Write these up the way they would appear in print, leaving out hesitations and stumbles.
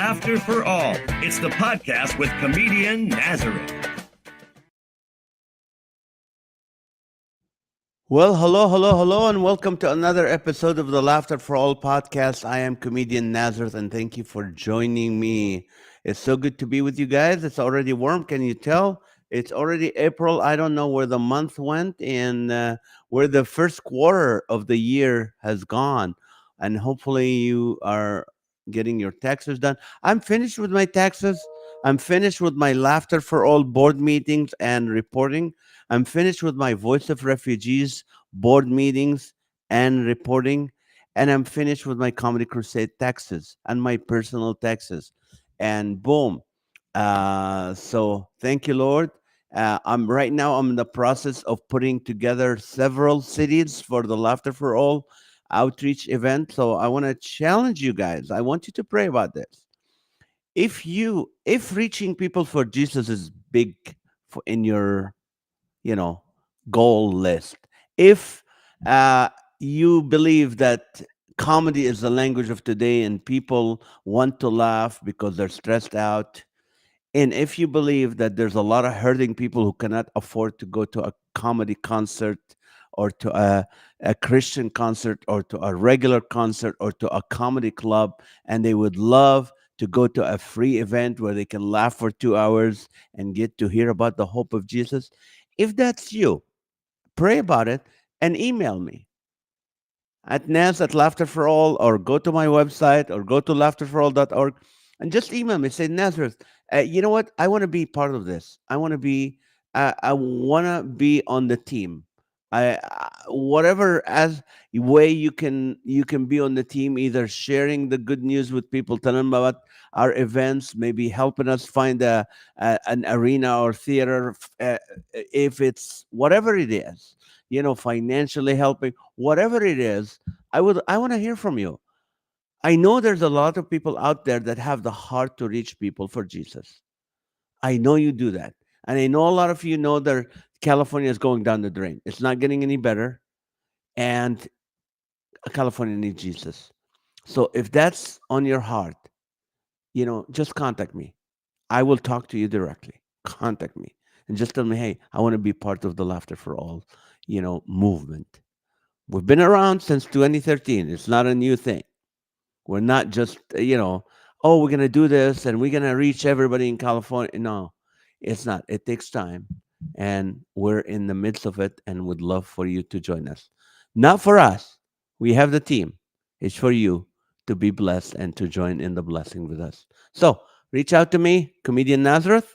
Laughter for All. It's the podcast with Comedian Nazareth. Well, hello, and welcome to another episode of the Laughter for All podcast. I am Comedian Nazareth, and thank you for joining me. It's so good to be with you guys. It's already warm. Can you tell? It's already April. I don't know where the month went and where the first quarter of the year has gone. And hopefully, you are getting your taxes done. I'm finished with my taxes. I'm finished with my Laughter for All board meetings and reporting. I'm finished with my Voice of Refugees board meetings and reporting. And I'm finished with my Comedy Crusade taxes and my personal taxes. And boom. So thank you, Lord. I'm right now, I'm in the process of putting together several cities for the Laughter for All outreach event. So I want to challenge you guys. I want you to pray about this. If reaching people for Jesus is big in your you know goal list, if uh, you believe that comedy is the language of today and people want to laugh because they're stressed out, and if you believe that there's a lot of hurting people who cannot afford to go to a comedy concert or to a Christian concert or to a regular concert or to a comedy club, and they would love to go to a free event where they can laugh for 2 hours and get to hear about the hope of Jesus, if that's you, pray about it and email me at Nas at Laughter for All, or go to my website, or go to laughterforall.org and just email me. Say, Nazareth, you know what? I want to be part of this. I want to be on the team. Whatever as way you can be on the team, either sharing the good news with people, telling them about our events, maybe helping us find an arena or theater, if it's whatever it is, financially helping, whatever it is. I want to hear from you. I know there's a lot of people out there that have the heart to reach people for Jesus. I know you do that. And I know a lot of you know that California is going down the drain. It's not getting any better. And California needs Jesus. So if that's on your heart, just contact me. I will talk to you directly. Contact me and just tell me, hey, I want to be part of the Laughter for All, movement. We've been around since 2013. It's not a new thing. We're not just, oh, we're going to do this and we're going to reach everybody in California. No, it's not. It takes time. And we're in the midst of it and would love for you to join us. Not for us. We have the team. It's for you to be blessed and to join in the blessing with us. So reach out to me, Comedian Nazareth.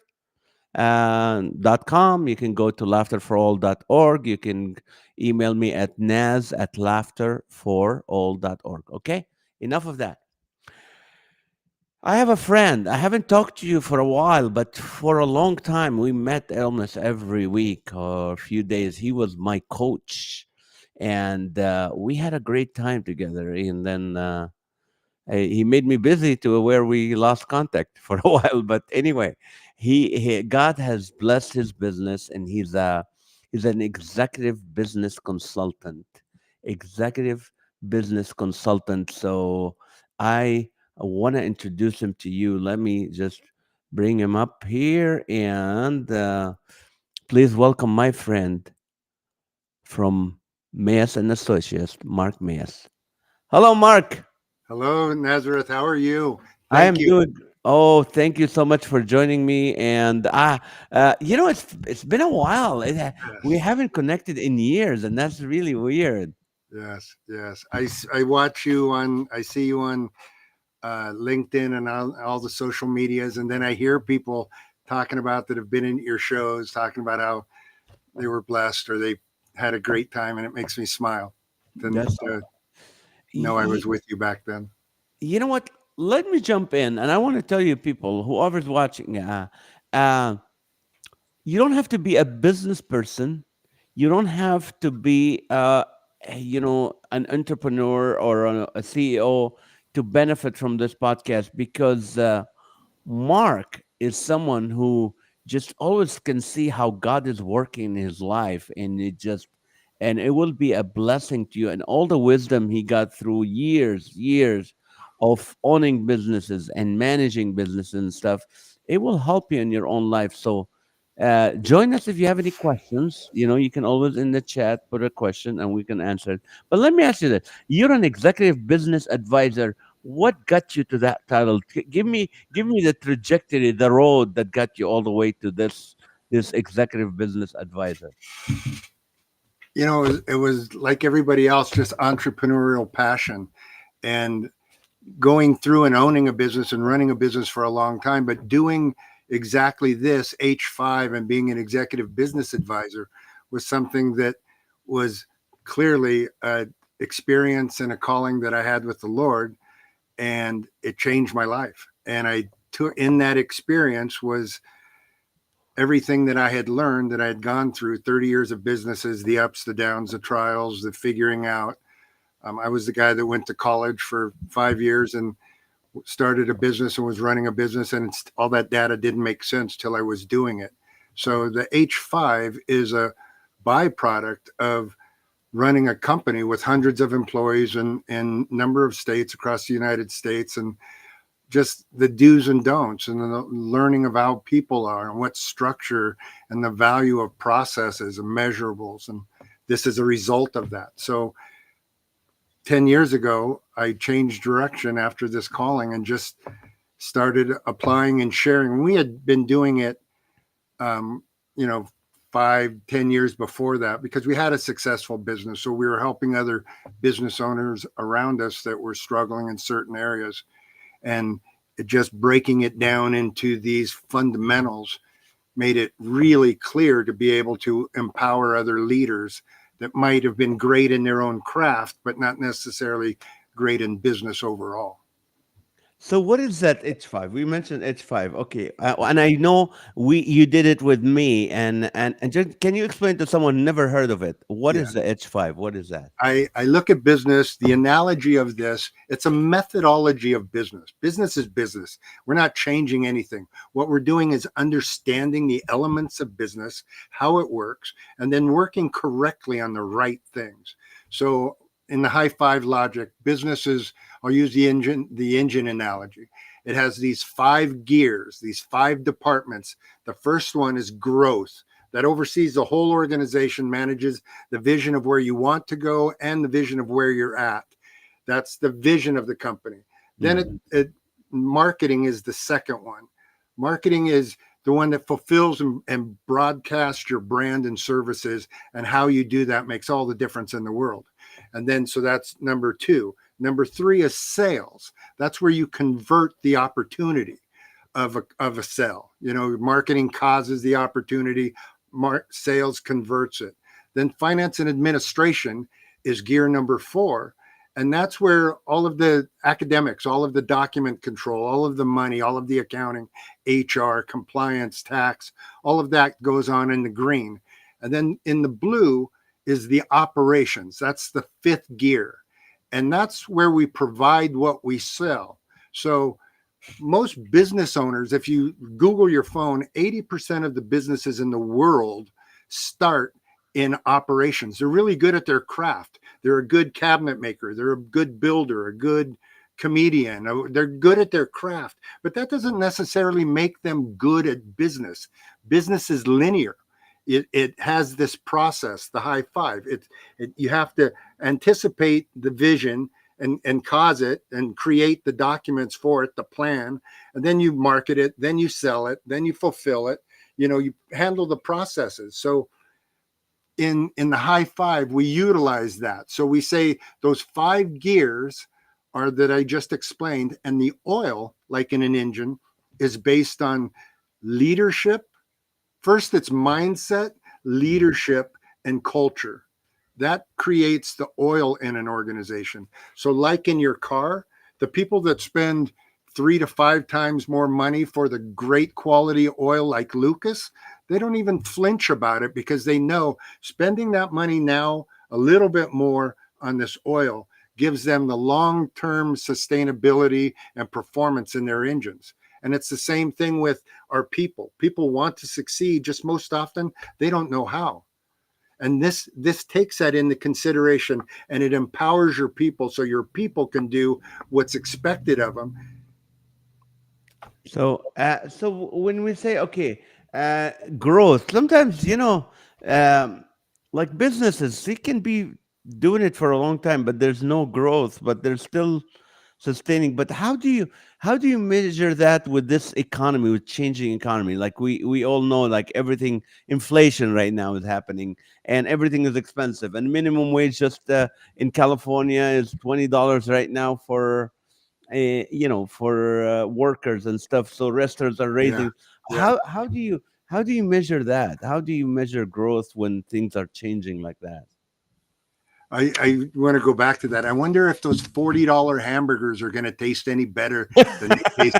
.com. You can go to laughterforall.org. You can email me at naz at laughterforall.org. Okay, enough of that. I have a friend. I haven't talked to you for a while, but for a long time, we met almost every week or a few days. He was my coach, and we had a great time together. And then he made me busy to where we lost contact for a while. But anyway, he God has blessed his business, and he's an executive business consultant. Executive business consultant. So I want to introduce him to you. Let me just bring him up here, and please welcome my friend from Maes and Associates, Mark Maes. Hello, Mark. Hello, Nazareth. How are you? I Thank am you. doing. Oh, thank you so much for joining me. And it's been a while. We Yes, haven't connected in years, and that's really weird. yes. I watch you on. I see you on LinkedIn and all the social medias, and then I hear people talking about that have been in your shows, talking about how they were blessed or they had a great time, and it makes me smile That's to know I y- was with you back then. you know what? Let me jump in, and I want to tell you, people, whoever's watching, uh, you don't have to be a business person. You don't have to be, an entrepreneur or a CEO to benefit from this podcast, because Mark is someone who just always can see how God is working in his life, and it will be a blessing to you, and all the wisdom he got through years of owning businesses and managing business and stuff, it will help you in your own life. So join us if you have any questions. You can always in the chat put a question and we can answer it. But let me ask you this: you're an executive business advisor. What got you to that title? Give me the trajectory, the road that got you all the way to this executive business advisor. It was like everybody else, just entrepreneurial passion and going through and owning a business and running a business for a long time, but doing exactly this H5 and being an executive business advisor was something that was clearly a experience and a calling that I had with the Lord, and it changed my life. And I took in that experience was everything that I had learned, that I had gone through 30 years of businesses, the ups, the downs, the trials, the figuring out. I was the guy that went to college for 5 years and started a business and was running a business, and all that data didn't make sense till I was doing it. So the H5 is a byproduct of running a company with hundreds of employees in number of states across the United States, and just the do's and don'ts and the learning of how people are and what structure and the value of processes and measurables. And this is a result of that. So 10 years ago, I changed direction after this calling and just started applying and sharing. We had been doing it, you know, 5-10 years before that, because we had a successful business. So we were helping other business owners around us that were struggling in certain areas, and just breaking it down into these fundamentals made it really clear to be able to empower other leaders that might have been great in their own craft, but not necessarily great in business overall. So what is that H5? We mentioned H5. Okay. And I know you did it with me, and just, can you explain to someone who never heard of it? What Yeah. is the H5? What is that? I look at business, the analogy of this, it's a methodology of business. Business is business. We're not changing anything. What we're doing is understanding the elements of business, how it works, and then working correctly on the right things. So in the high five logic, businesses, I'll use the engine analogy. It has these 5 gears, these 5 departments. The first one is growth, that oversees the whole organization, manages the vision of where you want to go and the vision of where you're at. That's the vision of the company. Then marketing is the second one. Marketing is the one that fulfills and broadcasts your brand and services, and how you do that makes all the difference in the world. And then, so that's number 2. Number 3 is sales. That's where you convert the opportunity of a sale. You know, marketing causes the opportunity, sales converts it. Then finance and administration is gear number 4. And that's where all of the academics, all of the document control, all of the money, all of the accounting, HR, compliance, tax, all of that goes on in the green. And then in the blue is the operations. That's the 5th gear. And that's where we provide what we sell. So most business owners, if you Google your phone, 80% of the businesses in the world start in operations. They're really good at their craft. They're a good cabinet maker. They're a good builder, a good comedian. They're good at their craft, but that doesn't necessarily make them good at business. Business is linear. It has this process, the high five. You have to anticipate the vision and cause it and create the documents for it, the plan, and then you market it, then you sell it, then you fulfill it. You know, you handle the processes. So in the high five, we utilize that. So we say those 5 gears are that I just explained, and the oil, like in an engine, is based on leadership. First, it's mindset, leadership, and culture. That creates the oil in an organization. So like in your car, the people that spend 3 to 5 times more money for the great quality oil like Lucas, they don't even flinch about it, because they know spending that money now a little bit more on this oil gives them the long-term sustainability and performance in their engines. And it's the same thing with our people. People want to succeed, just most often they don't know how. And this takes that into consideration, and it empowers your people so your people can do what's expected of them. So when we say okay, growth, sometimes um, like businesses, they can be doing it for a long time, but there's no growth, but they're still sustaining. But how do you measure that with this economy, with changing economy? Like we all know, like everything, inflation right now is happening, and everything is expensive. And minimum wage just in California is $20 right now for workers and stuff. So restaurants are Yeah. raising. Yeah. How do you measure that? How do you measure growth when things are changing like that? I want to go back to that. I wonder if those $40 hamburgers are going to taste any better than they taste.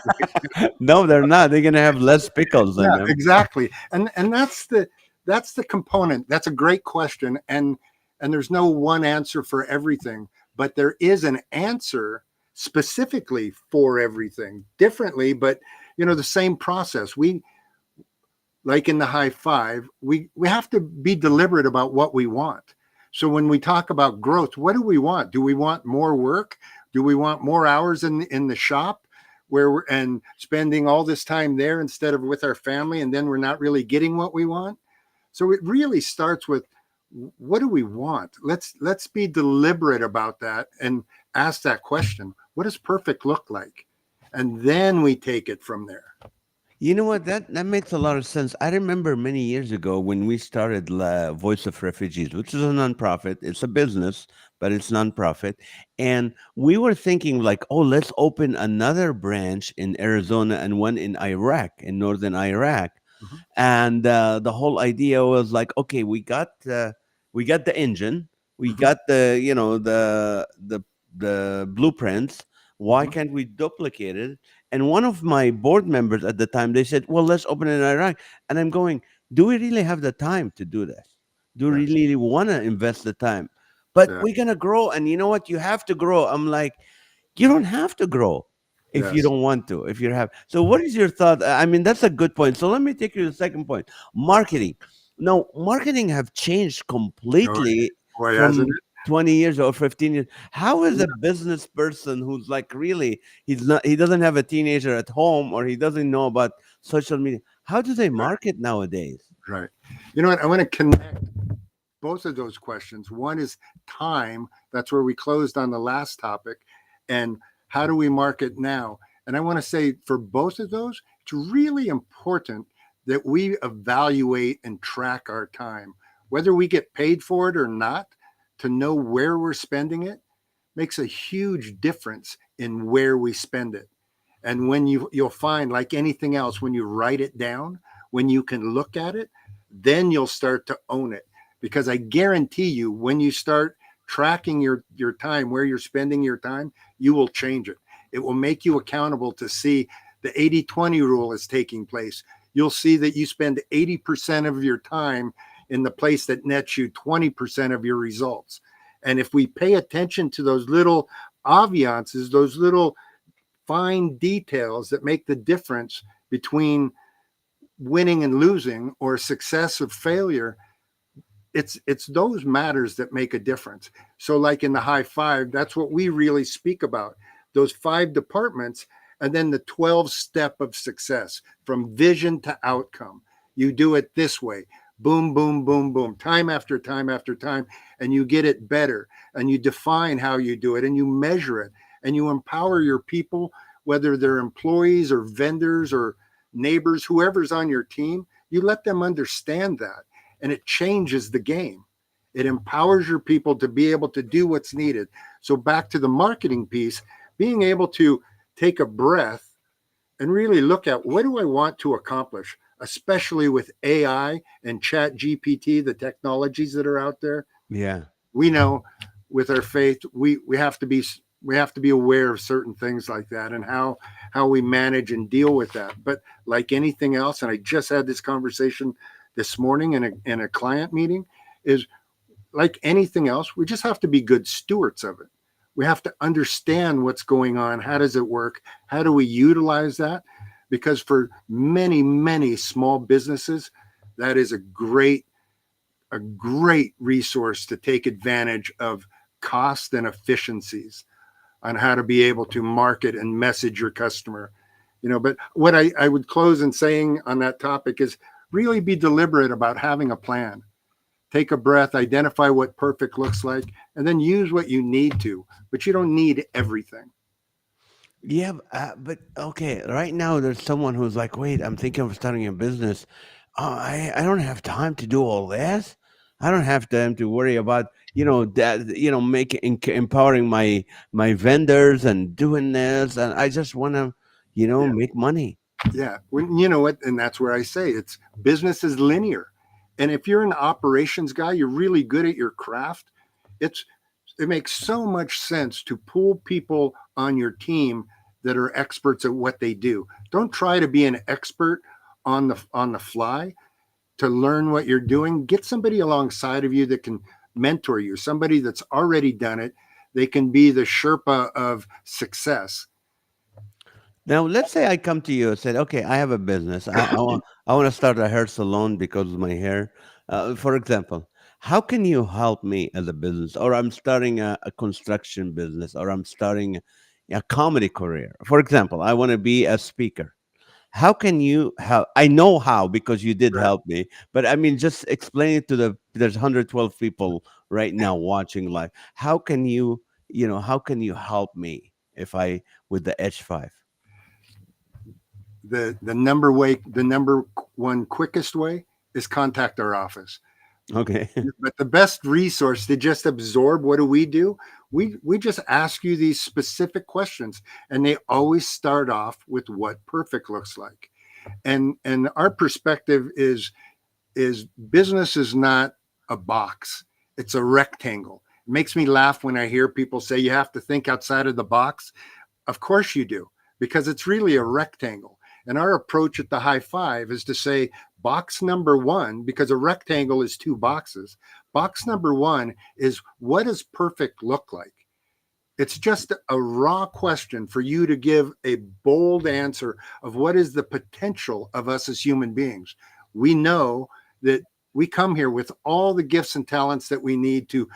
No, they're not. They're gonna have less pickles in Yeah, them. exactly. And that's the component. That's a great question. And there's no one answer for everything, but there is an answer specifically for everything differently, but the same process. We, like in the high five, we have to be deliberate about what we want. So when we talk about growth, what do we want? Do we want more work? Do we want more hours in the shop where we're and spending all this time there instead of with our family, and then we're not really getting what we want? So it really starts with, what do we want? Let's be deliberate about that and ask that question. What does perfect look like? And then we take it from there. You know what? That makes a lot of sense. I remember many years ago when we started Voice of Refugees, which is a nonprofit. It's a business, but it's nonprofit. And we were thinking like, oh, let's open another branch in Arizona and one in Iraq, in northern Iraq. Mhm. And the whole idea was like, okay, we got the engine, we Mhm. got the blueprints. Why Mhm. can't we duplicate it? And one of my board members at the time, they said, well, let's open it in Iraq. And I'm going, do we really have the time to do this? Do we Yes. really want to invest the time? But Yeah. we're going to grow. And you know what? You have to grow. I'm like, you don't have to grow if you Yes. don't want to, if you're happy. So what is your thought? I mean, that's a good point. So let me take you to the second point. Marketing. Now, marketing have changed Oh, completely boy, hasn't from it? 20 years or 15 years. How is Yeah. a business person who's like really, he doesn't have a teenager at home, or he doesn't know about social media, how do they market nowadays? Right. You know what? I want to connect both of those questions. One is time. That's where we closed on the last topic. And how do we market now? And I want to say for both of those, it's really important that we evaluate and track our time, whether we get paid for it or not, to know where we're spending it makes a huge difference in where we spend it. And when you'll find, like anything else, when you write it down, when you can look at it, then you'll start to own it. Because I guarantee you, when you start tracking your time, where you're spending your time, you will change it. It will make you accountable to see the 80-20 rule is taking place. You'll see that you spend 80% of your time in the place that nets you 20% of your results. And if we pay attention to those little aviances, those little fine details that make the difference between winning and losing, or success or failure, it's those matters that make a difference. So like in the high five, that's what we really speak about, those 5 departments, and then the 12 step of success from vision to outcome. You do it this way, boom, boom, boom, boom, time after time after time, and you get it better, and you define how you do it, and you measure it, and you empower your people, whether they're employees or vendors or neighbors, whoever's on your team. You let them understand that, and it changes the game. It empowers your people to be able to do what's needed. So back to the marketing piece, being able to take a breath and really look at, what do I want to accomplish, especially with AI and Chat GPT, the technologies that are out there. Yeah. We know with our faith, we have to be aware of certain things like that, and how we manage and deal with that. But like anything else, and I just had this conversation this morning in a client meeting, is like anything else, we just have to be good stewards of it. We have to understand what's going on. How does it work? How do we utilize that? Because for many, many small businesses, that is a great a great resource to take advantage of cost and efficiencies on how to be able to market and message your customer. But what I would close in saying on that topic is really be deliberate about having a plan. Take a breath, identify what perfect looks like, and then use what you need to, but you don't need everything. Yeah, but okay. Right now, there's someone who's like, "Wait, I'm thinking of starting a business. I don't have time to do all this. I don't have time to worry about that making empowering my vendors and doing this, and I just want to Yeah. make money." Yeah. When you know what, and that's where I say it's business is linear. And if you're an operations guy, you're really good at your craft. It's it makes so much sense to pull people on your team that are experts at what they do. Don't try to be an expert on the fly to learn what you're doing. Get somebody alongside of you that can mentor you, somebody that's already done it. They can be the Sherpa of success. Now, let's say I come to you and said, "Okay, I have a business. I want to start a hair salon because of my hair." For example, how can you help me as a business? Or I'm starting a construction business, or I'm starting a comedy career. For example, I want to be a speaker. How can you help? I know how because you did Right. help me, but I mean, just explain it to there's 112 people right now watching live. How can you help me if I with the H5? The number one quickest way is contact our office. Okay. But the best resource to just absorb what do we do? We just ask you these specific questions, and they always start off with what perfect looks like. And our perspective is business is not a box; it's a rectangle. It makes me laugh when I hear people say you have to think outside of the box. Of course you do, because it's really a rectangle. And our approach at the high five is to say box number one, because a rectangle is two boxes. Box number one is what does perfect look like? It's just a raw question for you to give a bold answer of what is the potential of us as human beings. We know that we come here with all the gifts and talents that we need to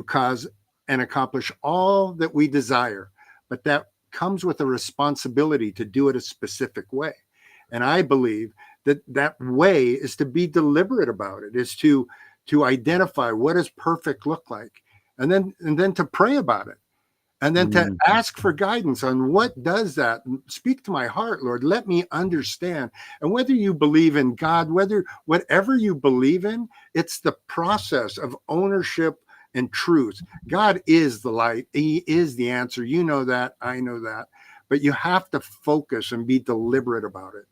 cause and accomplish all that we desire, but that comes with a responsibility to do it a specific way. And I believe that that way is to be deliberate about it, is to identify what does perfect look like, and then to pray about it, and then to Mm. ask for guidance on what does that. Speak to my heart, Lord, let me understand. And whether you believe in God, whatever you believe in, it's the process of ownership and truth. God is the light, he is the answer. You know that, I know that, but you have to focus and be deliberate about it.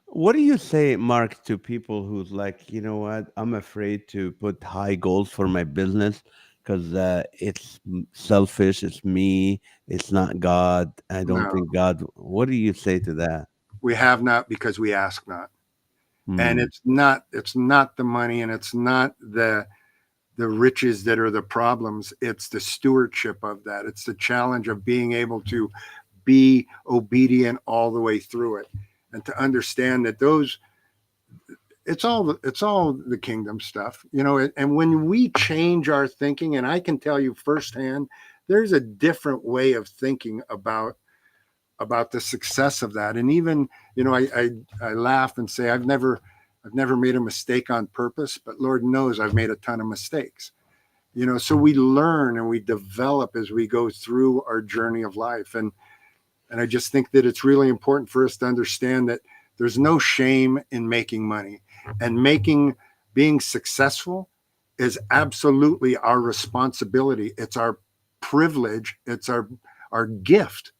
What do you say, Mark, to people who's like, you know what? I'm afraid to put high goals for my business because it's selfish. It's me. It's not God. I don't No, think God. What do you say to that? we have not because we ask not. And Hmm. it's not the money, and it's not the riches that are the problems. It's the stewardship of that. It's the challenge of being able to be obedient all the way through it, and to understand that those it's all the kingdom stuff, and when we change our thinking, and I can tell you firsthand, there's a different way of thinking about the success of that. And even, I laugh and say I've never made a mistake on purpose, but Lord knows I've made a ton of mistakes. So we learn and we develop as we go through our journey of life. And I just think that it's really important for us to understand that there's no shame in making money, and being successful is absolutely our responsibility. It's our privilege. It's our gift,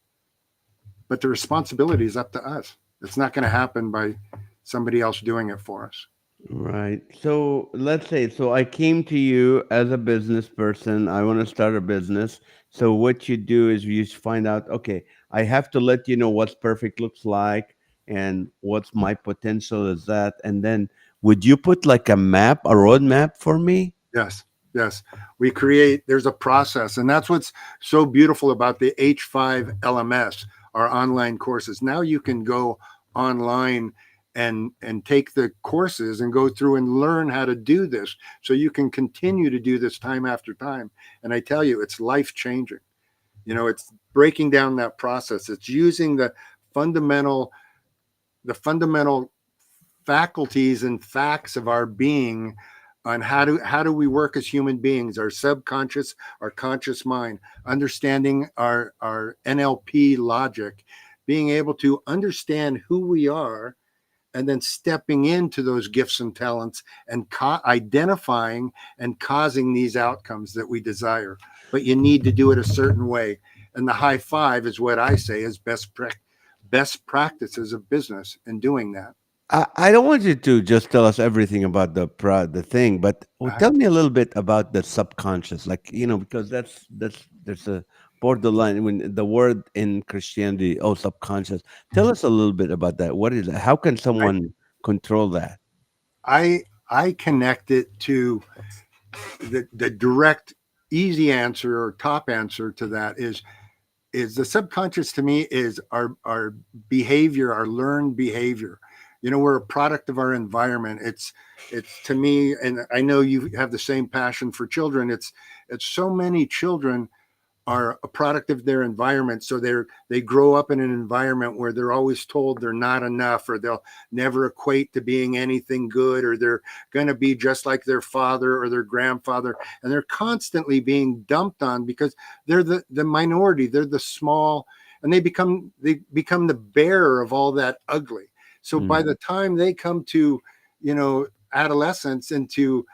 but the responsibility is up to us. It's not going to happen by somebody else doing it for us. Right. So let's say, so I came to you as a business person. I want to start a business. So what you do is you find out, okay, I have to let you know what's perfect looks like and what's my potential is that. And then would you put like a map, a roadmap for me? Yes, yes. There's a process. And that's what's so beautiful about the H5 LMS, our online courses. Now you can go online and take the courses and go through and learn how to do this so you can continue to do this time after time. And I tell you, it's life changing. It's breaking down that process. It's using fundamental the fundamental faculties and facts of our being on how do we work as human beings, our subconscious, our conscious mind, understanding our NLP logic, being able to understand who we are, and then stepping into those gifts and talents and identifying and causing these outcomes that we desire. But you need to do it a certain way. And the high five is what I say is best practices of business in doing that. I don't want you to just tell us everything about the thing, but Uh, tell me a little bit about the subconscious, like because that's there's a borderline when the word in Christianity, oh, subconscious. Tell us a little bit about that. What is it? How can I someone control that? I connect it to the direct, easy answer or top answer to that is the subconscious to me is our behavior, our learned behavior. We're a product of our environment. It's to me, and I know you have the same passion for children. It's so many children are a product of their environment. So they grow up in an environment where they're always told they're not enough, or they'll never equate to being anything good, or they're going to be just like their father or their grandfather. And they're constantly being dumped on because they're the minority, they're the small, and they become the bearer of all that ugly. So by Mm, the time they come to, adolescence, into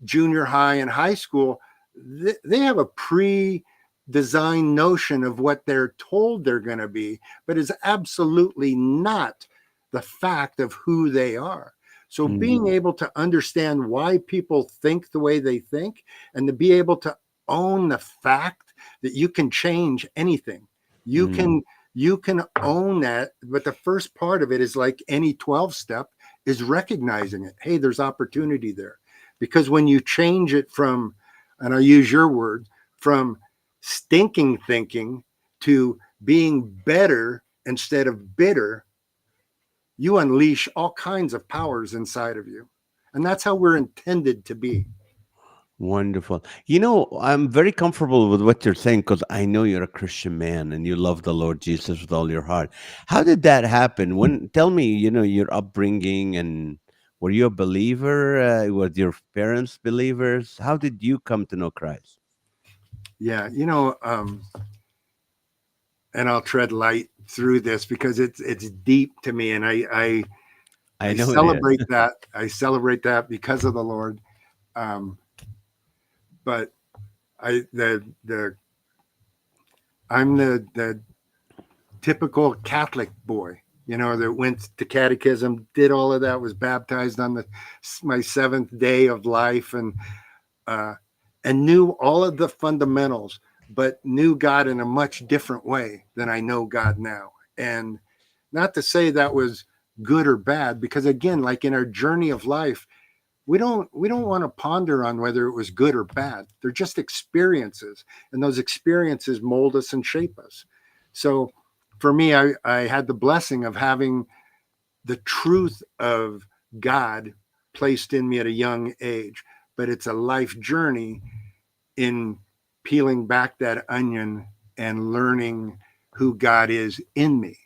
junior high and high school, they have a pre-designed notion of what they're told they're going to be, but is absolutely not the fact of who they are. So mm, being able to understand why people think the way they think, and to be able to own the fact that you can change anything. You mm, can you can own that, but the first part of it is like any 12 step is recognizing it. Hey, there's opportunity there. Because when you change it from, and I'll use your word, from stinking thinking to being better instead of bitter, you unleash all kinds of powers inside of you. And that's how we're intended to be. wonderful. I'm very comfortable with what you're saying because I know you're a Christian man and you love the Lord Jesus with all your heart. How did that happen? Tell me, your upbringing, and were you a believer? Were your parents believers? How did you come to know Christ? Yeah, and I'll tread light through this because it's deep to me, and I I know it is. celebrate that. I celebrate that because of the Lord. Um, but I the I'm the typical Catholic boy, that went to catechism, did all of that, was baptized on my seventh day of life, uh, and knew all of the fundamentals, but knew God in a much different way than I know God now. And not to say that was good or bad, because again, like in our journey of life, we don't want to ponder on whether it was good or bad. They're just experiences, and those experiences mold us and shape us. So for me, I had the blessing of having the truth of God placed in me at a young age, but it's a life journey in peeling back that onion and learning who God is in me.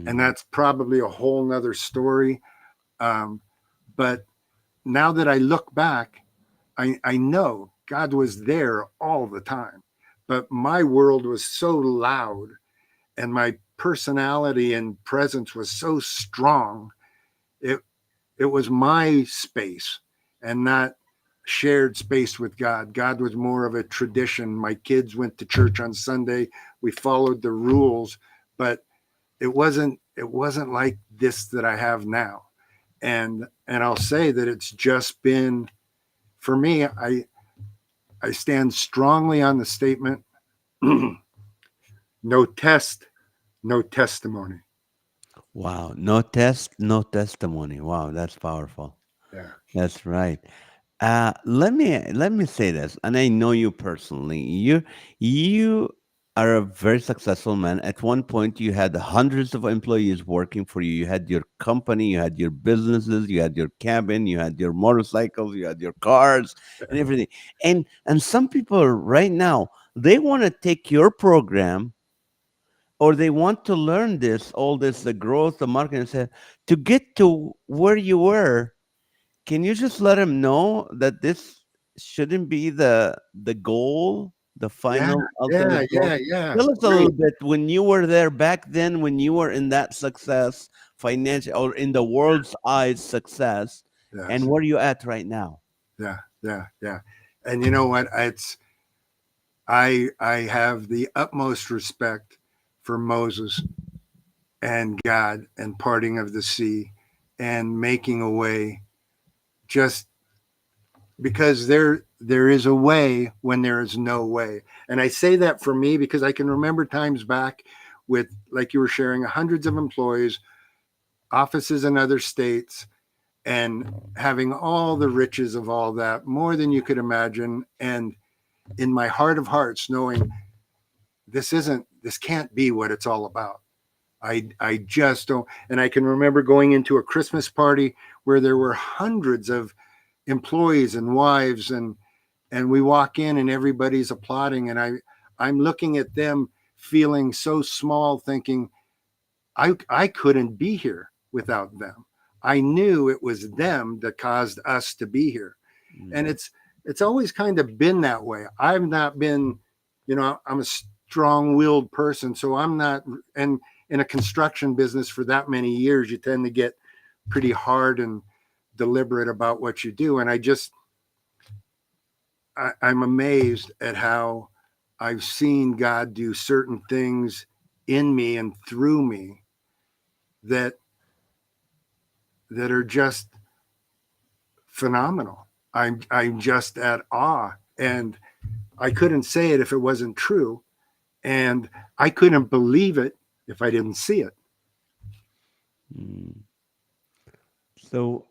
And Mm, that's probably a whole nother story. But now that I look back, I know God was there all the time, but my world was so loud, and my personality and presence was so strong. It it was my space and not shared space with God. God was more of a tradition. My kids went to church on Sunday. We followed the rules, but it wasn't like this that I have now. And I'll say that it's just been, for me, I stand strongly on the statement, no test, no testimony. wow. No test, no testimony. Wow, that's powerful. Yeah. That's right. Let me say this, and I know you personally. You are a very successful man. At one point, you had hundreds of employees working for you. You had your company, you had your businesses, you had your cabin, you had your motorcycles, you had your cars, and everything. And some people right now, they want to take your program, or they want to learn this, all this, the growth, the marketing, and say, to get to where you were. Can you just let them know that this shouldn't be the goal, the Yeah, final yeah, ultimate goal? yeah, yeah. Tell us a Great. little bit when you were there back then, when you were in that success, financial or in the world's eyes success, and Yes. where you at right now. Yeah, yeah, yeah. And you know what? I have the utmost respect for Moses and God and parting of the sea and making a way, just because there is a way when there is no way. And I say that for me because I can remember times back with, like you were sharing, hundreds of employees, offices in other states, and having all the riches of all that, more than you could imagine. And in my heart of hearts, knowing this can't be what it's all about. I just don't. And I can remember going into a Christmas party where there were hundreds of employees and wives, and we walk in and everybody's applauding, and I'm looking at them feeling so small, thinking I couldn't be here without them. I knew it was them that caused us to be here. And Mm. it's always kind of been that way. I've not been, I'm a strong-willed person, so I'm not. And in a construction business for that many years, you tend to get pretty hard and deliberate about what you do. And I'm amazed at how I've seen God do certain things in me and through me that are just phenomenal. I'm just at awe, and I couldn't say it if it wasn't true, and I couldn't believe it if I didn't see it. Mm. So,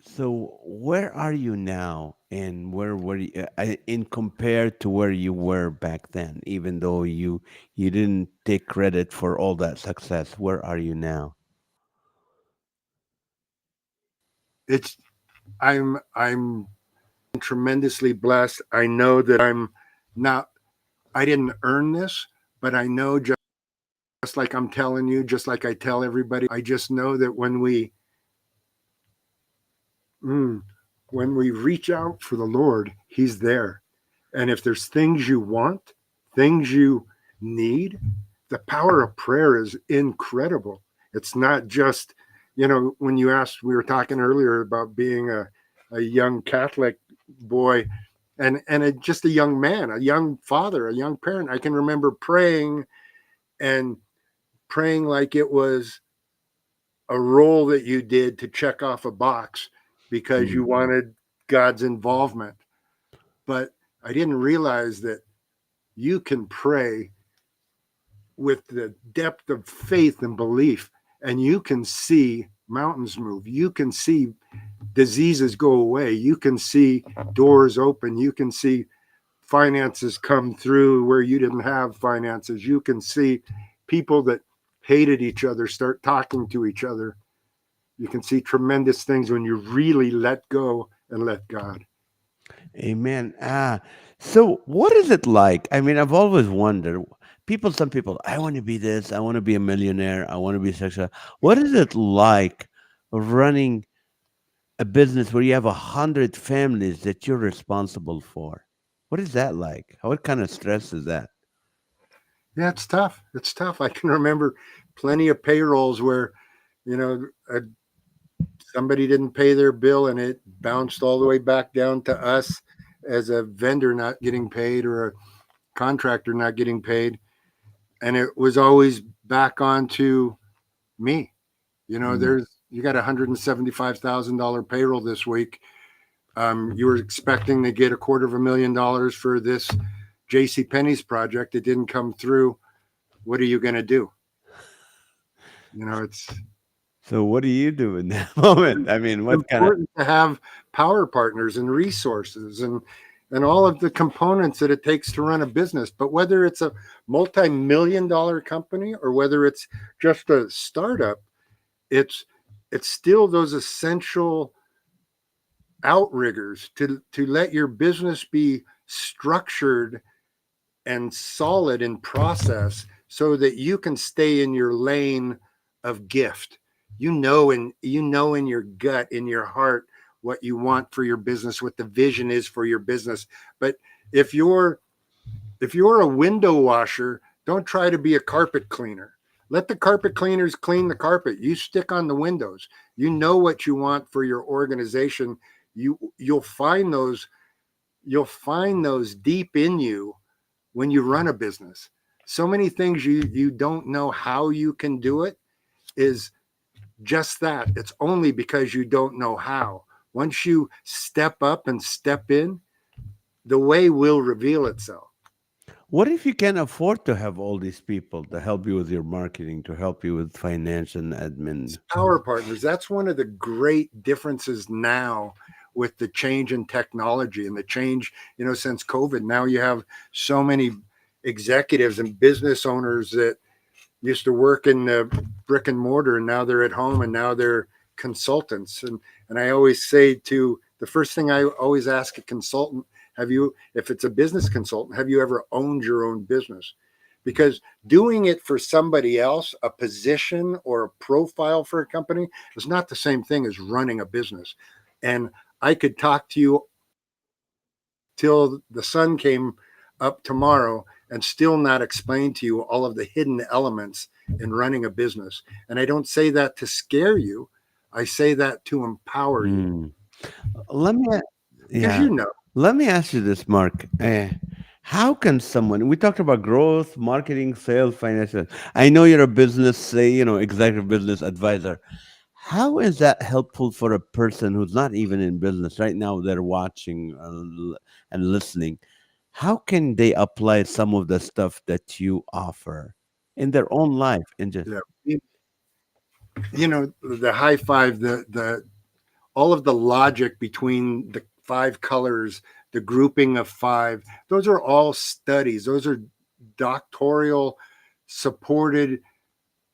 so where are you now, and where were you in compared to where you were back then? Even though you didn't take credit for all that success, where are you now? It's I'm tremendously blessed. I know that not I didn't earn this, but I know, just like I'm telling you, just like I tell everybody, I just know that mm, when we reach out for the Lord, He's there. And if there's things you want, things you need, the power of prayer is incredible. It's not just, when you asked, we were talking earlier about being a young Catholic boy, just a young man, a young father, a young parent. I can remember and praying like it was a role that you did to check off a box because you Mm. wanted God's involvement. But I didn't realize that you can pray with the depth of faith and belief, and you can see mountains move. You can see diseases go away. You can see doors open. You can see finances come through where you didn't have finances. You can see people that hated each other start talking to each other. You can see tremendous things when you really let go and let God. Amen. So what is it like? I mean, I've always wondered. Some people, I want to be this. I want to be a millionaire. I want to be successful. What is it like running a business where you have 100 families that you're responsible for? What is that like? What kind of stress is that? Yeah, it's tough. It's tough. I can remember plenty of payrolls where, you know, a somebody didn't pay their bill and it bounced all the way back down to us as a vendor not getting paid or a contractor not getting paid. And it was always back onto me. Mm. There's you got $175,000 payroll this week. You were expecting to get $250,000 for this J.C. Penney's project. It didn't come through. What are you going to do? It's So what do you do in that moment? I mean, what kind of? important to have power partners and resources, and and all of the components that it takes to run a business. But whether it's a multi-million dollar company or whether it's just a startup, it's it's still those essential outriggers to let your business be structured and solid in process so that you can stay in your lane of gift. You know in your gut, in your heart, what you want for your business, what the vision is for your business. But if you're if you're a window washer, don't try to be a carpet cleaner. Let the carpet cleaners clean the carpet. You stick on the windows. You know what you want for your organization. You'll find those deep in you when you run a business. So many things you don't know how you can do it is just that. It's only because you don't know how. Once you step up and step in, the way will reveal itself. What if you can afford to have all these people to help you with your marketing, to help you with finance and admin? Power partners. That's one of the great differences now with the change in technology and the change, since COVID. Now you have so many executives and business owners that used to work in the brick and mortar and now they're at home and now they're consultants. And I always say to the first thing I always ask a consultant, if it's a business consultant, have you ever owned your own business? Because doing it for somebody else, a position or a profile for a company, is not the same thing as running a business. And I could talk to you till the sun came up tomorrow and still not explain to you all of the hidden elements in running a business. And I don't say that to scare you. I say that to empower you Hmm. Let me, because yeah, you know. let me ask you this, Mark. How can someone? We talked about growth, marketing, sales, financial. I know you're a business, say, executive business advisor. How is that helpful for a person who's not even in business right now? They're watching and listening. How can they apply some of the stuff that you offer in their own life? And just Yeah. The high five, the all of the logic between the five colors, the grouping of five, those are all studies. Those are doctoral supported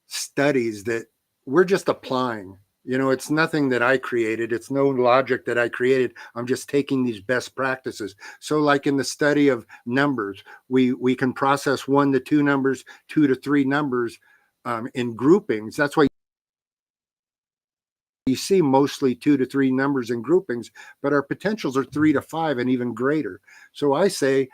studies that we're just applying. It's nothing that I created. It's no logic that I created. I'm just taking these best practices. So, like in the study of numbers, we can process 1 to 2 numbers, 2 to 3 numbers in groupings. That's why you see mostly 2 to 3 numbers in groupings, but our potentials are 3 to 5 and even greater. So I say,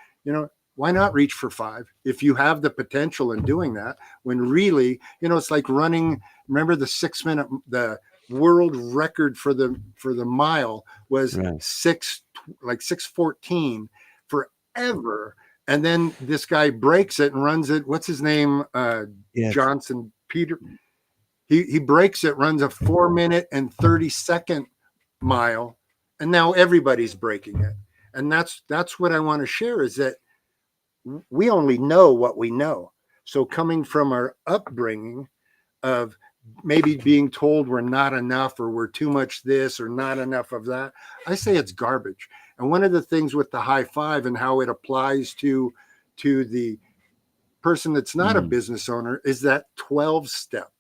why not reach for 5 if you have the potential in doing that? When really, it's like running. Remember the 6 minute, the world record for the mile was right. 6:14 forever. And then this guy breaks it and runs it. What's his name? Yes. Johnson Peter. He breaks it, runs a 4 minute and 30 second mile, and now everybody's breaking it. And that's what I want to share is that we only know what we know. So coming from our upbringing of maybe being told we're not enough or we're too much this or not enough of that, I say it's garbage. And one of the things with the high five and how it applies to the person that's not a Mm. business owner is that 12 step.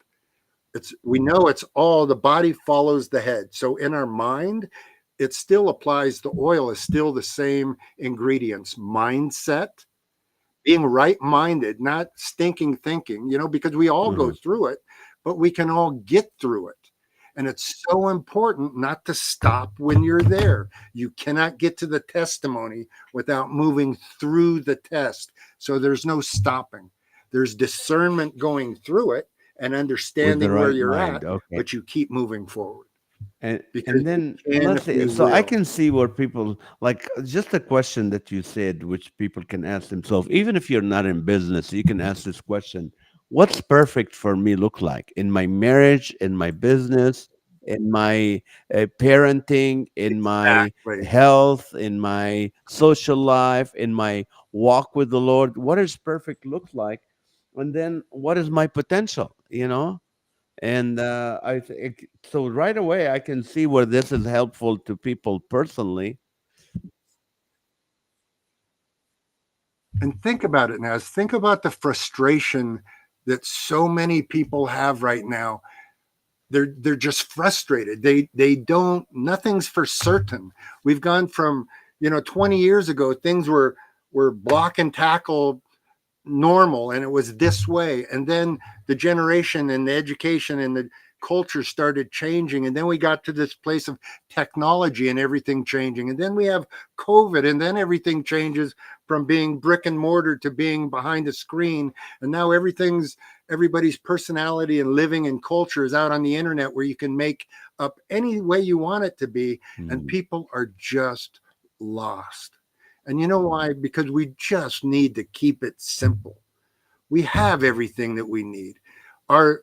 We know it's all the body follows the head. So in our mind, it still applies. The oil is still the same ingredients. Mindset, being right minded, not stinking thinking, because we all go Mhm. through it, but we can all get through it. And it's so important not to stop when you're there. You cannot get to the testimony without moving through the test. So there's no stopping. There's discernment going through it and With the understanding where right you're mind. at, Okay. but you keep moving forward And because you then can, let's say, you so I will. can see where people like just a question that you said, which people can ask themselves, even if you're not in business, you can ask this question: what's perfect for me look like in my marriage, in my business, in my parenting, in my Exactly. health, in my social life, in my walk with the Lord? What does perfect look like? And then what is my potential? And I think so. Right away, I can see where this is helpful to people personally. And think about it now. Think about the frustration that so many people have right now. They're just frustrated. They don't, nothing's for certain. We've gone from, 20 years ago, things were block and tackle normal, and it was this way, and then the generation and the education and the culture started changing, and then we got to this place of technology and everything changing, and then we have COVID, and then everything changes from being brick and mortar to being behind a screen, and now everybody's personality and living and culture is out on the internet where you can make up any way you want it to be, and people are just lost. And you know why? Because we just need to keep it simple. We have everything that we need.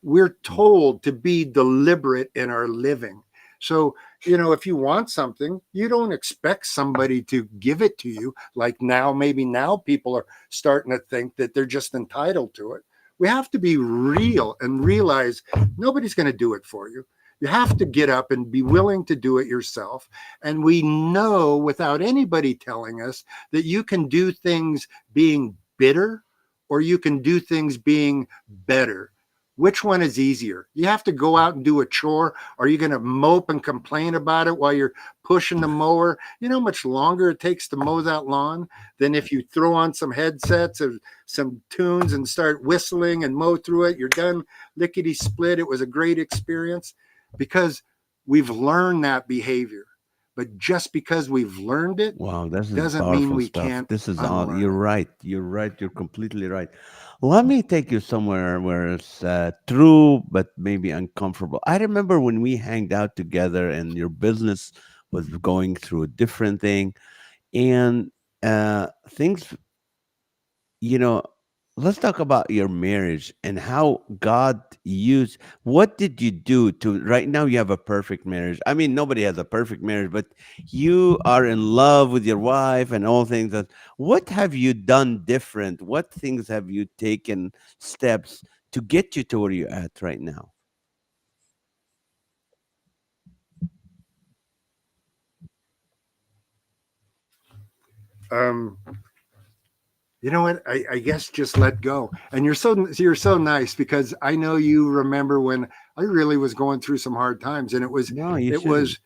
We're told to be deliberate in our living. So, if you want something, you don't expect somebody to give it to you. Like now, maybe now people are starting to think that they're just entitled to it. We have to be real and realize nobody's going to do it for you. You have to get up and be willing to do it yourself. And we know without anybody telling us that you can do things being bitter or you can do things being better. Which one is easier? You have to go out and do a chore. Are you going to mope and complain about it while you're pushing the mower? You know how much longer it takes to mow that lawn than if you throw on some headsets or some tunes and start whistling and mow through it. You're done, lickety split. It was a great experience because we've learned that behavior. But just because we've learned it Wow, this is doesn't mean powerful we stuff. can't This is all. unlearn You're it. right. You're right. You're completely right. Let me take you somewhere where it's true, but maybe uncomfortable. I remember when we hanged out together and your business was going through a different thing, and things, you know, let's talk about your marriage and how God used. What did you do to right now? You have a perfect marriage. I mean, nobody has a perfect marriage, but you are in love with your wife and all things. That what have you done different? What things have you taken steps to get you to where you're at right now? Um, you know what? I guess just let go. And you're so nice because I know you remember when I really was going through some hard times, and it was No, you it shouldn't. was.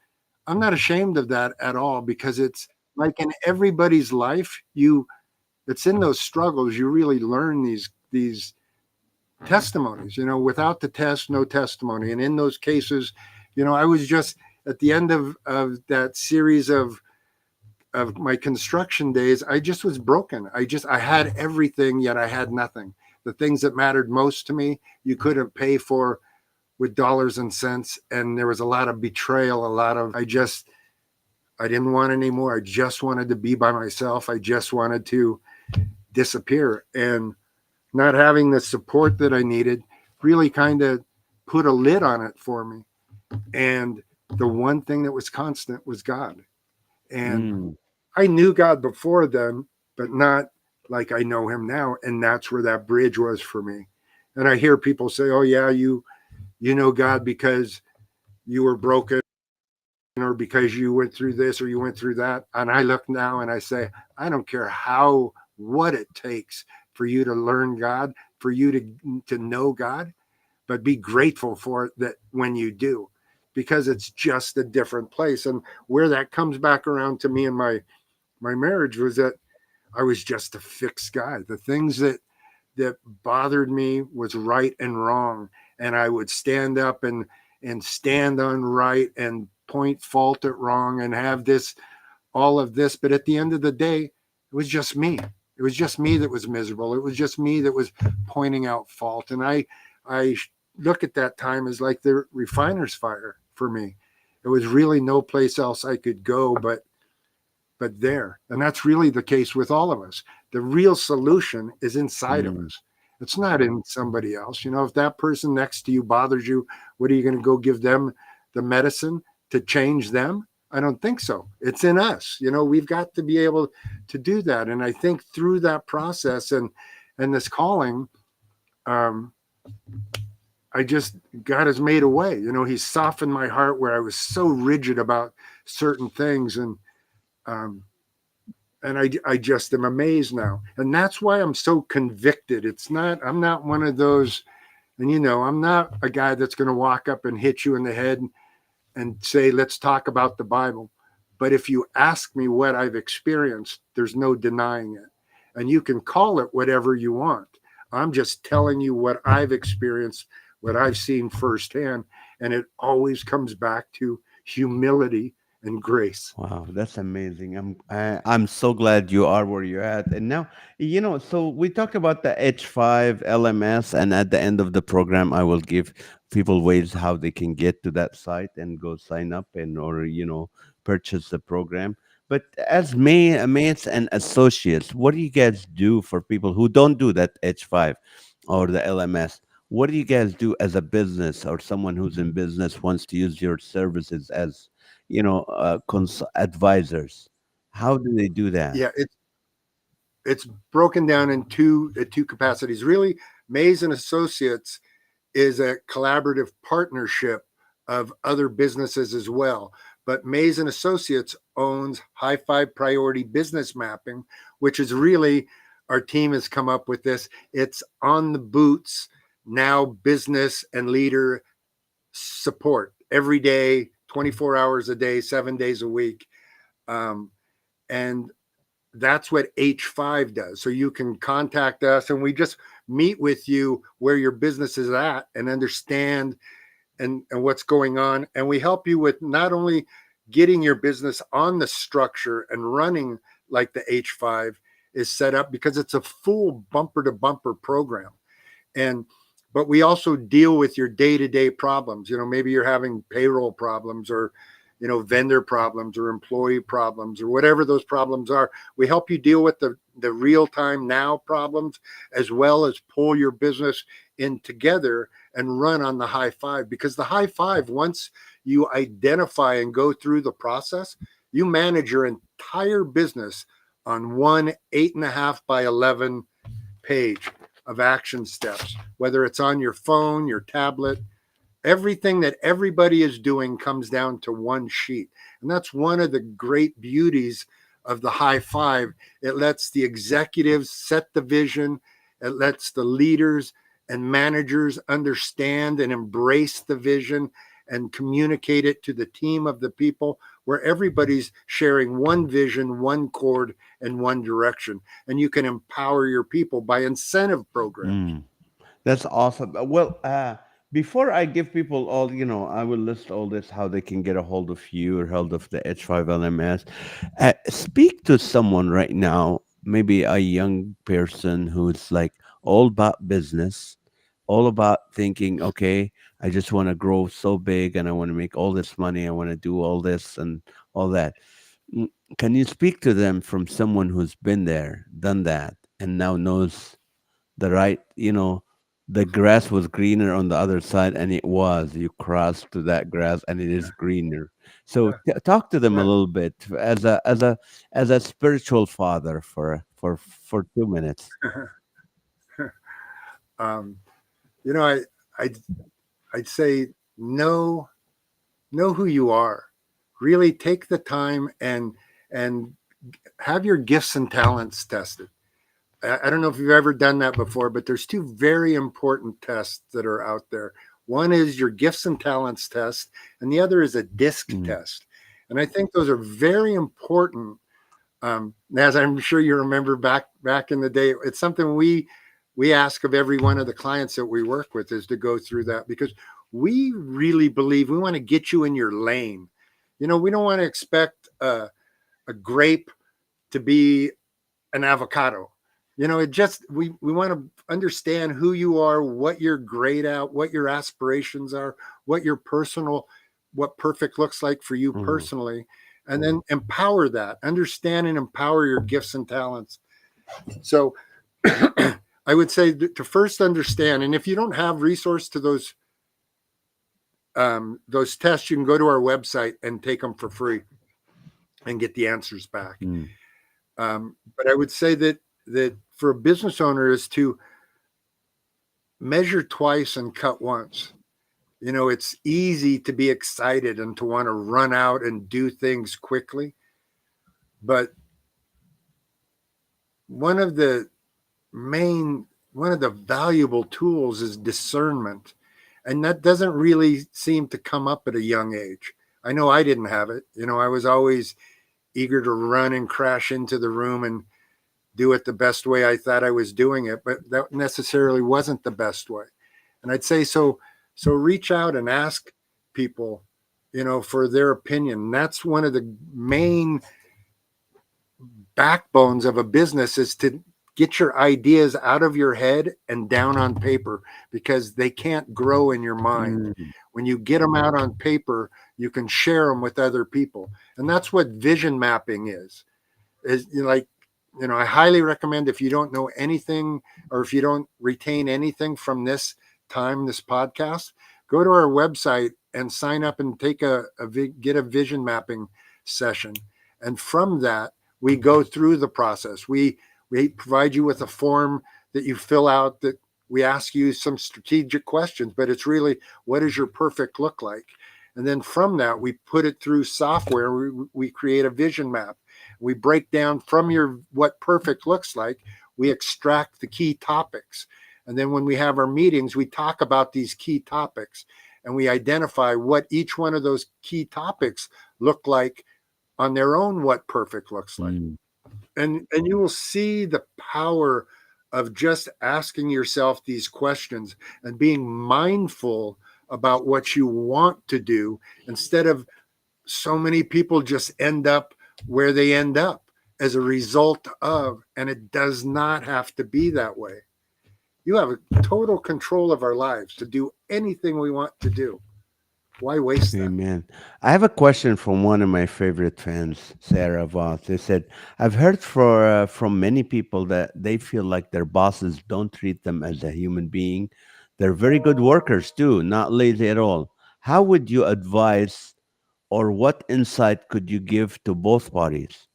I'm not ashamed of that at all because it's like in everybody's life, it's in those struggles you really learn these testimonies. Without the test, no testimony. And in those cases, I was just at the end of that series of my construction days, I just was broken. I had everything, yet I had nothing. The things that mattered most to me, you couldn't pay for with dollars and cents. And there was a lot of betrayal, a lot of, I didn't want anymore. I just wanted to be by myself. I just wanted to disappear. And not having the support that I needed really kind of put a lid on it for me. And the one thing that was constant was God. And Mm, I knew God before then, but not like I know him now. And that's where that bridge was for me. And I hear people say, "Oh yeah, you know God because you were broken or because you went through this or you went through that." And I look now and I say, I don't care what it takes for you to learn God, for you to know God, but be grateful for it that when you do, because it's just a different place. And where that comes back around to me and my marriage was that I was just a fixed guy. The things that bothered me was right and wrong, and I would stand up and stand on right and point fault at wrong and have this all of this. But at the end of the day, it was just me. It was just me that was miserable. It was just me that was pointing out fault. And I look at that time as like the refiner's fire for me. It was really no place else I could go but there. And that's really the case with all of us. The real solution is inside of mm, us. It's not in somebody else. If that person next to you bothers you, what are you going to go give them the medicine to change them? I don't think so. It's in us. We've got to be able to do that. And I think through that process and this calling, um, I just God has made a way. He's softened my heart where I was so rigid about certain things, and um, and I just am amazed now. And that's why I'm so convicted. I'm not one of those, and I'm not a guy that's going to walk up and hit you in the head and say, let's talk about the Bible. But if you ask me what I've experienced, there's no denying it. And you can call it whatever you want. I'm just telling you what I've experienced, what I've seen firsthand. And it always comes back to humility and grace. Wow, that's amazing. I'm so glad you are where you're at. And now, so we talked about the H5 LMS, and at the end of the program, I will give people ways how they can get to that site and go sign up and or purchase the program. But as mates and associates, what do you guys do for people who don't do that H5 or the LMS? What do you guys do as a business or someone who's in business wants to use your services as advisors? How do they do that? Yeah, it's broken down in two capacities. Really, Mays and Associates is a collaborative partnership of other businesses as well. But Mays and Associates owns High Five Priority Business Mapping, which is really our team has come up with this. It's on the boots now, business and leader support every day, 24 hours a day, 7 days a week. And that's what H5 does. So you can contact us and we just meet with you where your business is at and understand and what's going on. And we help you with not only getting your business on the structure and running like the H5 is set up, because it's a full bumper to bumper program. And but we also deal with your day-to-day problems. Maybe you're having payroll problems or vendor problems or employee problems or whatever those problems are. We help you deal with the real-time now problems, as well as pull your business in together and run on the High Five. Because the High Five, once you identify and go through the process, you manage your entire business on one 8.5 by 11 page of action steps, whether it's on your phone, your tablet. Everything that everybody is doing comes down to one sheet. And that's one of the great beauties of the High Five. It lets the executives set the vision. It lets the leaders and managers understand and embrace the vision and communicate it to the team of the people, where everybody's sharing one vision, one chord, and one direction. And you can empower your people by incentive programs. Mm. That's awesome. Well, before I give people all, I will list all this how they can get a hold of you or hold of the H5 LMS. Speak to someone right now, maybe a young person who's like all about business, all about thinking, okay, I just want to grow so big and I want to make all this money. I want to do all this and all that. Mm, Can you speak to them from someone who's been there, done that, and now knows the right, the grass was greener on the other side, and it was. You crossed to that grass, and it is greener. So talk to them a little bit as a spiritual father for 2 minutes. um, you know, I, I, I'd say know who you are. Really take the time and have your gifts and talents tested. I don't know if you've ever done that before, but there's two very important tests that are out there. One is your gifts and talents test, and the other is a DISC Mm, test. And I think those are very important. As I'm sure you remember back in the day, it's something we ask of every one of the clients that we work with is to go through that, because we really believe we want to get you in your lane. We don't want to expect a grape to be an avocado. It just we want to understand who you are, what you're great at, what your aspirations are, what perfect looks like for you mm, personally, and then empower that, understand and empower your gifts and talents. So I would say to first understand, and if you don't have resource to those tests, you can go to our website and take them for free and get the answers back. mm, But I would say that for a business owner is to measure twice and cut once. It's easy to be excited and to want to run out and do things quickly, but one of the main one of the valuable tools is discernment, and that doesn't really seem to come up at a young age. I know I didn't have it. I was always eager to run and crash into the room and do it the best way I thought I was doing it, but that necessarily wasn't the best way. And I'd say so reach out and ask people, for their opinion. That's one of the main backbones of a business, is to get your ideas out of your head and down on paper, because they can't grow in your mind. Mm. When you get them out on paper, you can share them with other people. And that's what vision mapping is like, I highly recommend, if you don't know anything, or if you don't retain anything from this podcast, go to our website and sign up and take get a vision mapping session. And from that, we go through the process. We provide you with a form that you fill out, that we ask you some strategic questions, but it's really, what does your perfect look like? And then from that, we put it through software. We create a vision map. We break down from your what perfect looks like. We extract the key topics. And then when we have our meetings, we talk about these key topics, and we identify what each one of those key topics look like on their own, what perfect looks like. Mm. And you will see the power of just asking yourself these questions and being mindful about what you want to do, instead of, so many people just end up where they end up as a result of, and it does not have to be that way. You have a total control of our lives to do anything we want to do. Why waste that? Amen. I have a question from one of my favorite fans, Sarah Voss. They said, "I've heard from many people that they feel like their bosses don't treat them as a human being. They're very good workers too, not lazy at all. How would you advise, or what insight could you give to both parties?"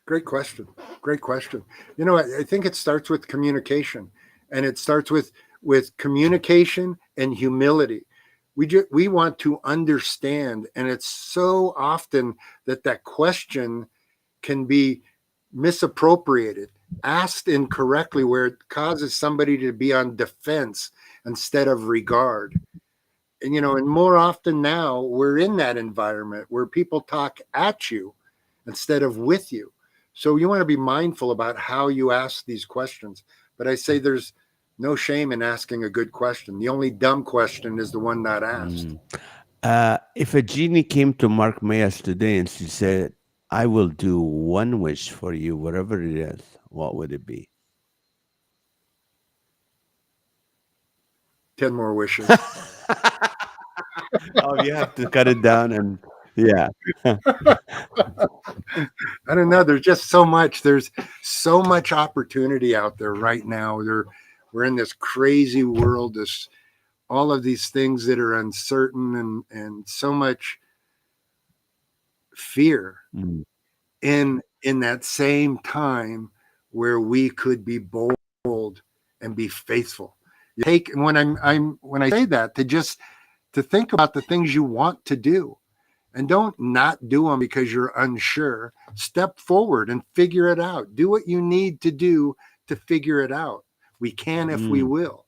Great question. Great question. I think it starts with communication, and it starts with communication and humility. We want to understand, and it's so often that question can be misappropriated, asked incorrectly, where it causes somebody to be on defense instead of regard. And more often now, we're in that environment where people talk at you instead of with you. So you want to be mindful about how you ask these questions. But I say there's no shame in asking a good question. The only dumb question is the one not asked. Mm. If a genie came to Mark Mayas today and she said, "I will do one wish for you, whatever it is," what would it be? 10 more wishes. Oh, you have to cut it down and yeah. I don't know. There's just so much. There's so much opportunity out there right now. We're in this crazy world, this all of these things that are uncertain, and so much fear Mm. in that same time, where we could be bold and be faithful. You take when I say that, to think about the things you want to do, and don't not do them because you're unsure. Step forward and figure it out. Do what you need to do to figure it out. We can if we Mm. will.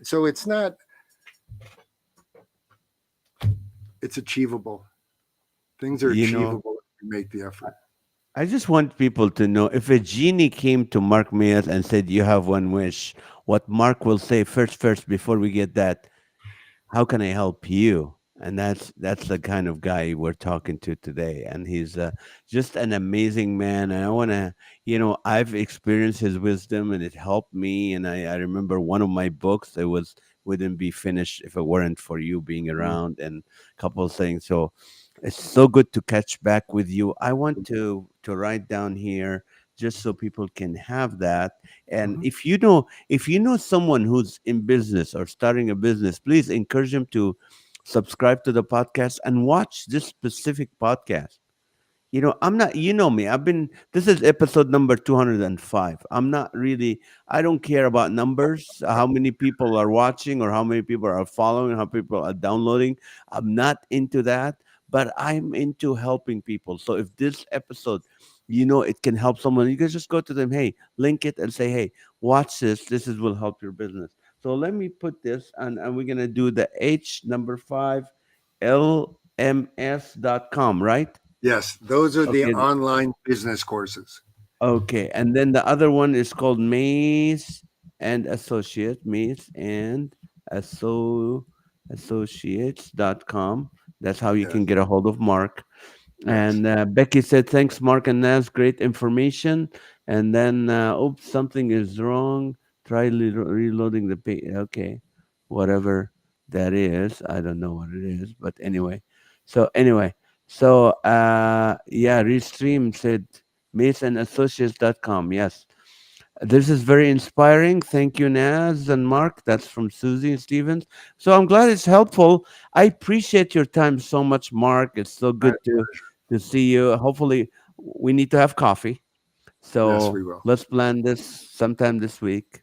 So it's achievable. Things are You know, achievable if you make the effort. I just want people to know, if a genie came to Mark Mayers and said, "You have one wish," what Mark will say first, before we get that, "How can I help you?" And that's the kind of guy we're talking to today. And he's just an amazing man. And I want to, I've experienced his wisdom, and it helped me. And I remember one of my books, it wouldn't be finished if it weren't for you being around, and a couple of things. So it's so good to catch back with you. I want to write down here just so people can have that. And Mhm. if you know someone who's in business or starting a business, please encourage them to subscribe to the podcast and watch this specific podcast. I'm not, me. This is episode number 205. I'm not really, I don't care about numbers, how many people are watching or how many people are following, how people are downloading. I'm not into that. but I'm into helping people. So if this episode, it can help someone, you can just go to them, hey, link it and say, hey, watch this. This is will help your business. So let me put this, and we're gonna do the H number five, lms.com, right? Yes, those are the Okay. online business courses. Okay, and then the other one is called Maes and Associate, Maes and Asso Associates.com. That's how you can Yes, get a hold of Mark. yes. And Becky said, thanks, Mark and Naz. Great information. And then, oops, something is wrong. Try reloading the page. Okay, whatever that is. I don't know what it is, but anyway. Anyway, yeah, Restream said, masonassociates.com. Yes. This is very inspiring. Thank you, Naz and Mark. That's from Susie Stevens. So I'm glad it's helpful. I appreciate your time so much, Mark. It's so My good pleasure. to see you. Hopefully, we need to have coffee. Yes, So we will. let's plan this sometime this week.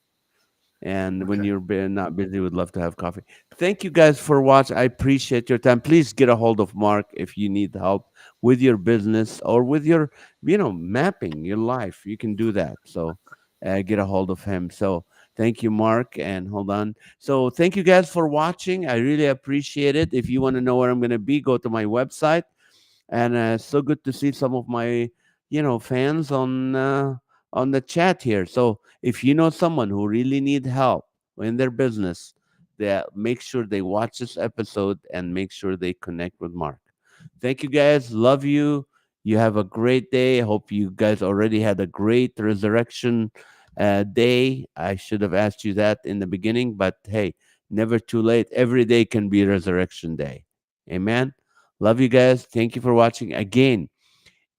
And when Okay. you're not busy, would love to have coffee. Thank you guys for watching. I appreciate your time. Please get a hold of Mark if you need help with your business or with your, mapping your life. You can do that. So get a hold of him. So thank you, Mark. And hold on. So thank you guys for watching. I really appreciate it. If you want to know where I'm going to be, go to my website. And so good to see some of my fans on the chat here. So if you know someone who really need help in their business, that make sure they watch this episode and make sure they connect with Mark. Thank you guys, love you. You have a great day. I hope you guys already had a great resurrection day. I should have asked you that in the beginning, but hey, never too late. Every day can be resurrection day. Amen. Love you guys. Thank you for watching. Again,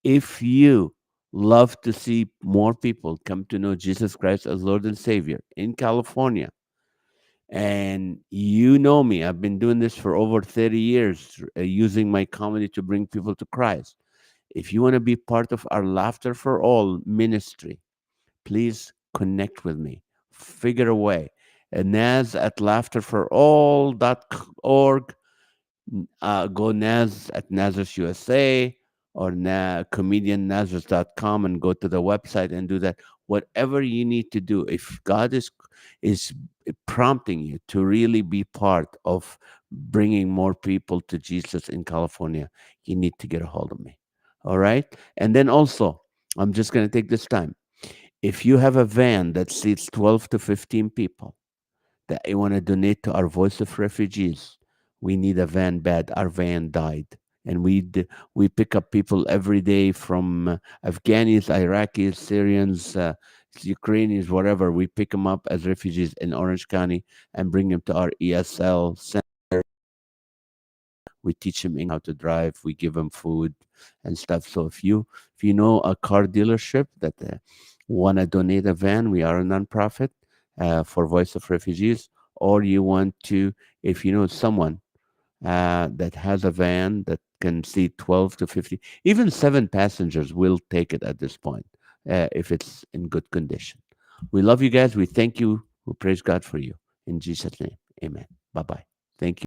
if you love to see more people come to know Jesus Christ as Lord and Savior in California, and you know me, I've been doing this for over 30 years, using my comedy to bring people to Christ. If you want to be part of our Laughter for All ministry, please connect with me. Figure a way. Naz at laughterforall.org. Go Naz at Nazareth USA or Comedian Nazareth.com and go to the website and do that. Whatever you need to do, if God is prompting you to really be part of bringing more people to Jesus in California, you need to get a hold of me. All right. And then also, I'm just going to take this time. If you have a van that seats 12 to 15 people, that I want to donate to our Voice of Refugees. We need a van bad. Our van died. And we pick up people every day from Afghanis, Iraqis, Syrians, Ukrainians, whatever. We pick them up as refugees in Orange County and bring them to our ESL center. We teach them English, how to drive. We give them food and stuff. So if you know a car dealership that want to donate a van, we are a nonprofit for Voice of Refugees. Or you want to, if you know someone that has a van that can seat 12 to 50, even 7 passengers, will take it at this point if it's in good condition. We love you guys. We thank you. We praise God for you. In Jesus' name, amen. Bye bye. Thank you.